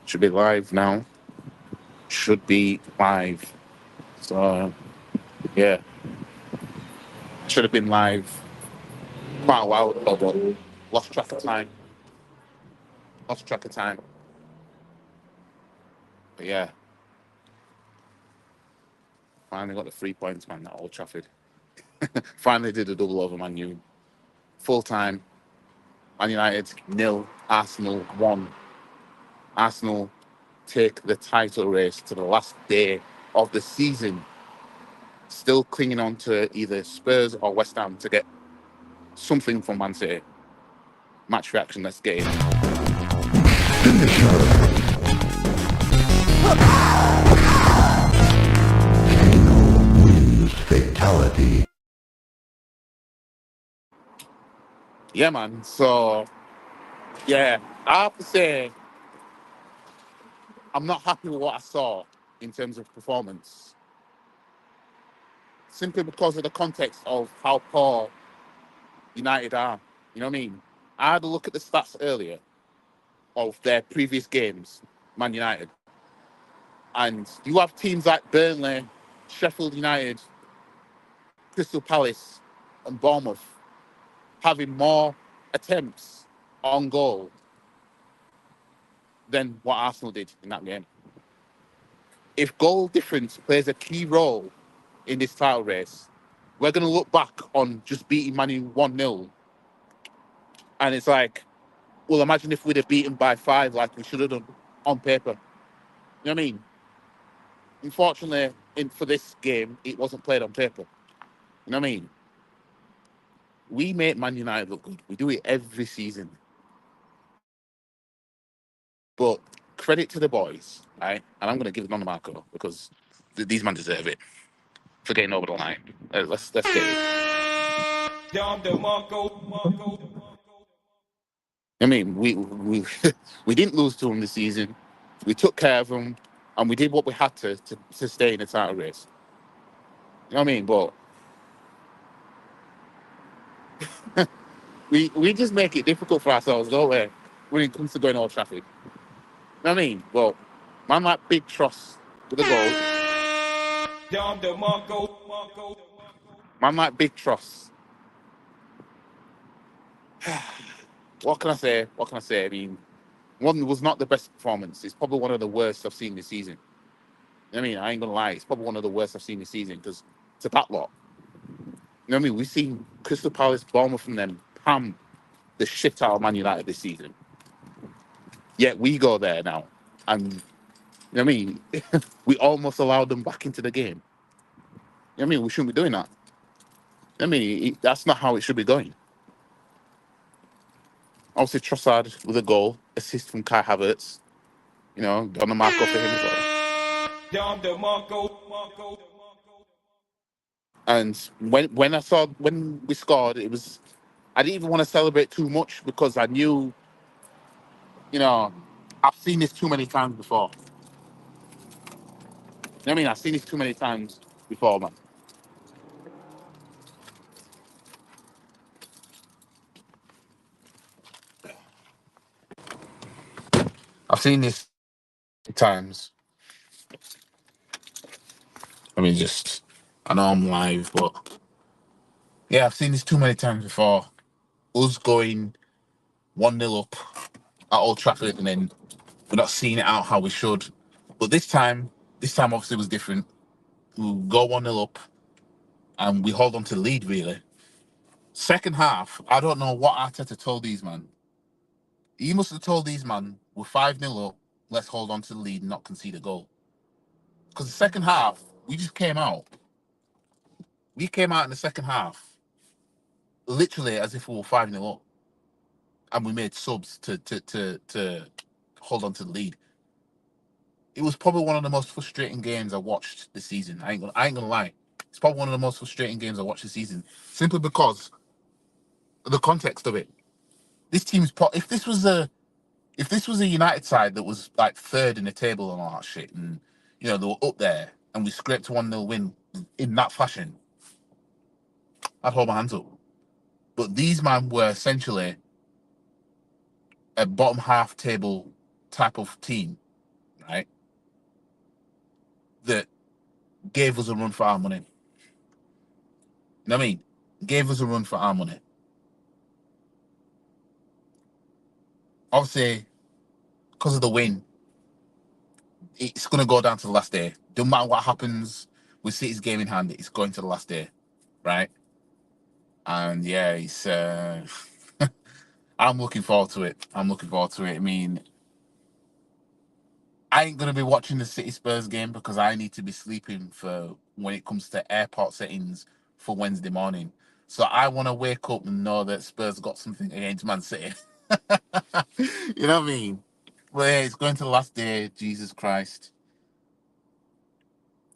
Should be live now. Should be live. So yeah, should have been live quite a while ago, but lost track of time. Lost track of time. But yeah, finally got the 3 points, man. At Old Trafford. Finally did a double over Man U. Full time. Man United nil. Arsenal 1. Arsenal take the title race to the last day of the season. Still clinging on to either Spurs or West Ham to get something from Man City. Match reaction, let's get it. Fatality. Yeah, man. So, yeah, I have to say, I'm not happy with what I saw in terms of performance, simply because of the context of how poor United are. You know what I mean? I had a look at the stats earlier of their previous games, Man United, and you have teams like Burnley, Sheffield United, Crystal Palace, and Bournemouth having more attempts on goal than what Arsenal did in that game. If goal difference plays a key role in this title race, we're going to look back on just beating Man U 1-0. And it's like, well, imagine if we'd have beaten by 5 like we should have done on paper. You know what I mean? Unfortunately, for this game, it wasn't played on paper. You know what I mean? We make Man United look good. We do it every season. But credit to the boys, right? And I'm going to give it on the Marco because these men deserve it for getting over the line. Let's get it. I mean, we didn't lose to them this season. We took care of them, and we did what we had to stay in the title race. You know what I mean? But we just make it difficult for ourselves, don't we? When it comes to going Old Trafford. You know what I mean? Well, man like Big Truss with a goal. Man like Big Truss. What can I say? What can I say? I mean, one was not the best performance. It's probably one of the worst I've seen this season. I mean, I ain't gonna lie. It's probably one of the worst I've seen this season because to that lot. You know what I mean? We've seen Crystal Palace, Bournemouth from them pam the shit out of Man United this season. Yet we go there now. And, you know what I mean? We almost allowed them back into the game. You know what I mean? We shouldn't be doing that. I mean, that's not how it should be going. Obviously, Trossard with a goal, assist from Kai Havertz. You know, on the mark off for him as well. And when we scored, it was I didn't even want to celebrate too much because I knew, you know, I've seen this too many times before. You know what I mean? I've seen this too many times before, man. I've seen this times. I mean, just I know I'm live, but yeah, I've seen this too many times before. Us going 1-0 up at Old Trafford and then we're not seeing it out how we should. But this time obviously was different. We go 1-0 up and we hold on to the lead, really. Second half, I don't know what Arteta told these man. He must have told these man, we're 5-0 up, let's hold on to the lead and not concede a goal. Because the second half, we just came out. We came out in the second half, literally as if we were 5-0 up. And we made subs to hold on to the lead. It was probably one of the most frustrating games I watched this season. I ain't gonna lie. It's probably one of the most frustrating games I watched this season. Simply because of the context of it. This team's if this was a United side that was like third in the table and all that shit, and you know they were up there, and we scraped a 1-0 win in that fashion, I'd hold my hands up. But these men were essentially a bottom half table type of team right, that gave us a run for our money. You know what I mean? Gave us a run for our money. Obviously, because of the win, it's going to go down to the last day. Don't matter what happens with City's game in hand, it's going to the last day, right? And yeah, it's. I'm looking forward to it. I'm looking forward to it. I mean, I ain't gonna be watching the City Spurs game because I need to be sleeping for when it comes to airport settings for Wednesday morning. So I want to wake up and know that Spurs got something against Man City. You know what I mean? Well, yeah, it's going to the last day. Jesus Christ,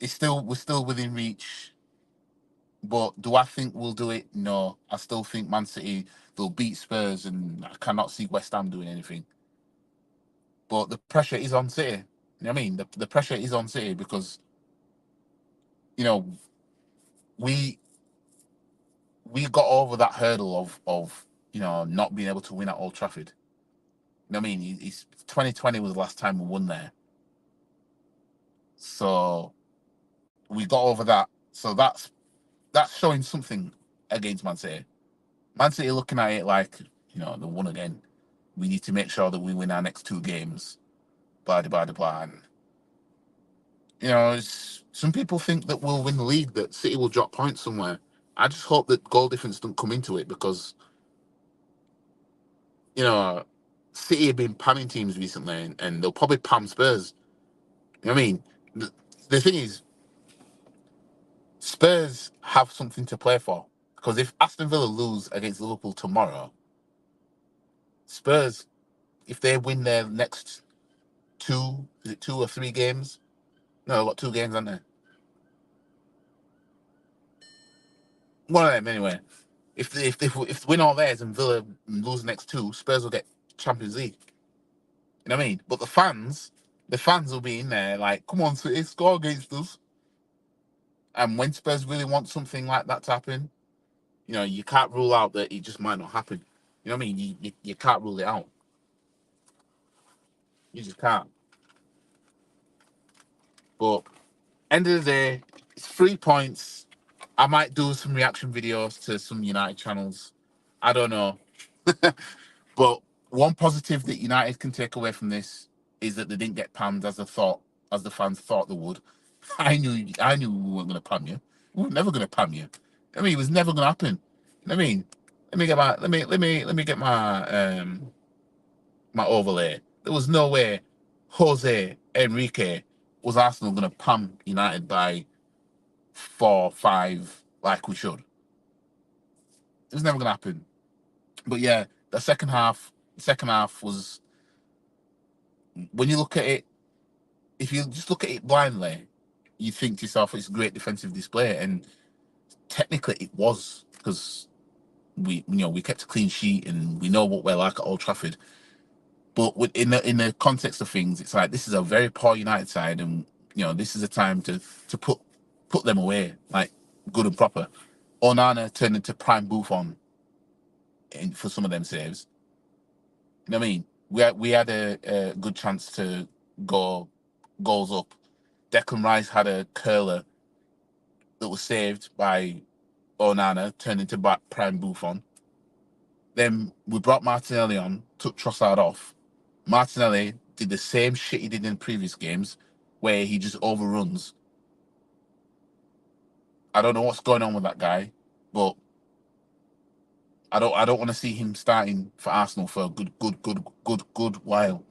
we're still within reach. But do I think we'll do it? No, I still think Man City will beat Spurs, and I cannot see West Ham doing anything. But the pressure is on City. You know what I mean? The pressure is on City because you know we we got over that hurdle of not being able to win at Old Trafford. You know what I mean? It's 2020 was the last time we won there, so we got over that. So that's showing something against Man City. Man City looking at it like they won again. We need to make sure that we win our next two games. Blah blah blah blah. And, some people think that we'll win the league, that City will drop points somewhere. I just hope that goal difference don't come into it because you know, City have been panning teams recently, and they'll probably pam Spurs. You know what I mean? The thing is, Spurs have something to play for because if Aston Villa lose against Liverpool tomorrow, Spurs, if they win their next is it 2 or 3 games? No, they've got 2 games, haven't they? One of them anyway. If they win all theirs and Villa lose the next two, Spurs will get Champions League. You know what I mean? But the fans will be in there like, come on, City, score against us. And when Spurs really want something like that to happen, you can't rule out that it just might not happen. You know what I mean? You can't rule it out. You just can't. But end of the day, it's 3 points. I might do some reaction videos to some United channels. I don't know. But one positive that United can take away from this is that they didn't get panned as the fans thought they would. I knew we weren't going to pan you. We were never going to pan you. I mean, it was never going to happen. You know what I mean? Let me get my overlay. There was no way Jose Enrique was Arsenal going to pan United by 4-5 like we should. It was never going to happen. But yeah, the second half was, when you look at it, if you just look at it blindly, you think to yourself it's a great defensive display, and technically it was because we kept a clean sheet and we know what we're like at Old Trafford. But in the context of things, it's like this is a very poor United side, and this is a time to put them away like good and proper. Onana turned into prime Buffon for some of them saves. You know what I mean? We had a good chance to go goals up. Declan Rice had a curler that was saved by Onana, turned into prime Buffon. Then we brought Martinelli on, took Trossard off. Martinelli did the same shit he did in previous games, where he just overruns. I don't know what's going on with that guy, but I don't want to see him starting for Arsenal for a good while.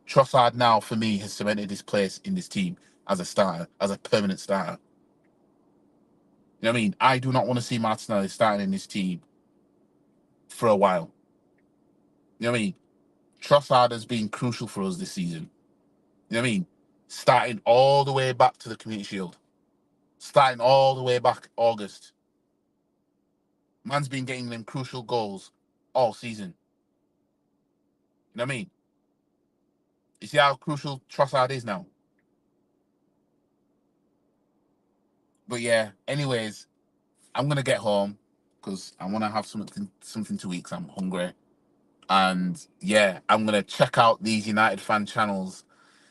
Trossard now, for me, has cemented his place in this team as a starter, as a permanent starter. You know what I mean? I do not want to see Martinelli starting in this team for a while. You know what I mean? Trossard has been crucial for us this season. You know what I mean? Starting all the way back to the Community Shield. Starting all the way back August. Man's been getting them crucial goals all season. You know what I mean? You see how crucial Trossard is now? But yeah, anyways, I'm going to get home because I want to have something to eat because I'm hungry. And yeah, I'm going to check out these United fan channels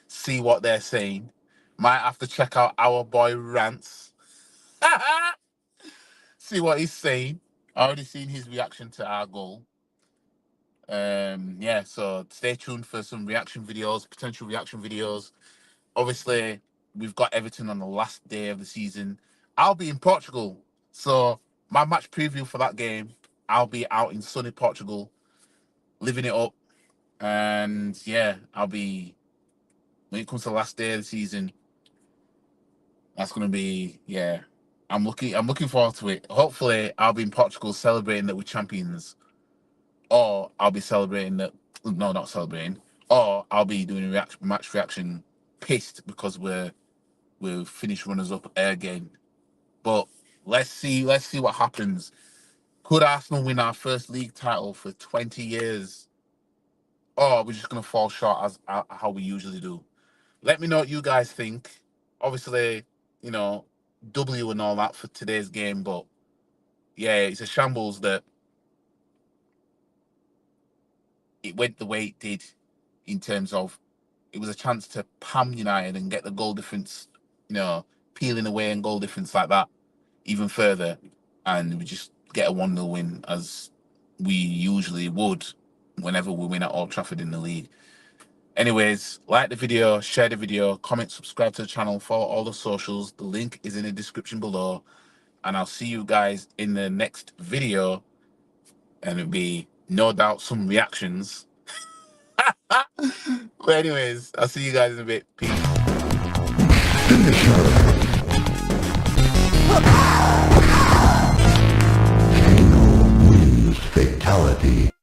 see what they're saying. Might have to check out our boy Rants. See what he's saying. I already seen his reaction to our goal. Yeah, so stay tuned for some reaction videos, potential reaction videos. Obviously, we've got Everton on the last day of the season. I'll be in Portugal, so my match preview for that game, I'll be out in sunny Portugal, living it up. And yeah, I'll be when it comes to the last day of the season. That's gonna be yeah. I'm looking forward to it. Hopefully, I'll be in Portugal celebrating that we're champions, or I'll be celebrating that. No, not celebrating. Or I'll be doing a match reaction, pissed because we're finished runners up again. But let's see. Let's see what happens. Could Arsenal win our first league title for 20 years, or we're just gonna fall short as how we usually do? Let me know what you guys think. Obviously, you know, W and all that for today's game, but yeah, it's a shambles that it went the way it did in terms of it was a chance to pam United and get the goal difference, peeling away and goal difference like that even further. And we just get a 1-0 win as we usually would whenever we win at Old Trafford in the league. Anyways, like the video, share the video, comment, subscribe to the channel, follow all the socials. The link is in the description below. And I'll see you guys in the next video. And it'll be no doubt some reactions. But anyways, I'll see you guys in a bit. Peace. Fatality.